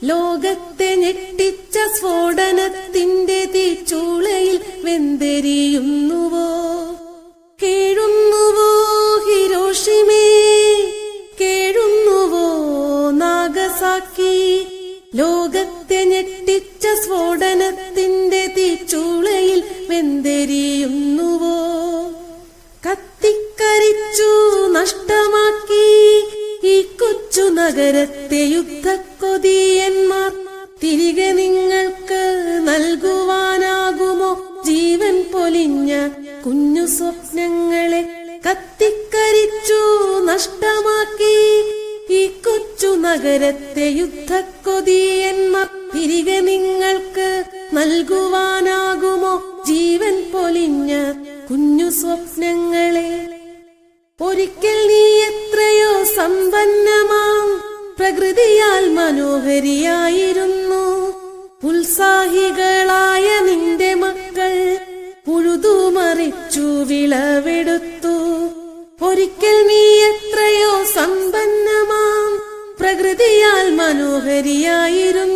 ലോകത്തെ ഞെട്ടിച്ച സ്ഫോടനത്തിന്റെ തീച്ചൂളയിൽ വെന്തെരിയുന്നുവോ? കേഴുന്നുവോ ഹിരോഷിമേ? കേഴുന്നുവോ നാഗസാക്കി? ലോകത്തെ ഞെട്ടിച്ച സ്ഫോടനത്തിന്റെ തീച്ചൂളയിൽ വെന്തെരിയുന്നുവോ? കത്തിക്കരിച്ചു നഷ്ടമാക്കി ഈ കൊച്ചു നഗരത്തെ യുദ്ധക്കൊതിയന്മാർ. തിരികെ നിങ്ങൾക്ക് നൽകുവാനാകുമോ ജീവൻ പൊലിഞ്ഞ കുഞ്ഞു സ്വപ്നങ്ങളെ? കത്തിക്കരിച്ചു നഷ്ടമാക്കി ഈ കൊച്ചു നഗരത്തെ യുദ്ധക്കൊതിയന്മാർ. തിരികെ നിങ്ങൾക്ക് നൽകുവാനാകുമോ ജീവൻ പൊലിഞ്ഞ കുഞ്ഞു സ്വപ്നങ്ങളെ? ഒരിക്കൽ നീ എത്രയോ സമ്പന്നമാം പ്രകൃതിയാൽ മനോഹരിയായിരുന്നു. ഉത്സാഹികളായ നിന്റെ മക്കൾ ഉഴുതുമറിച്ചു വിളവെടുത്തു. ഒരിക്കൽ നീ എത്രയോ സമ്പന്നമാം പ്രകൃതിയാൽ മനോഹരിയായിരുന്നു.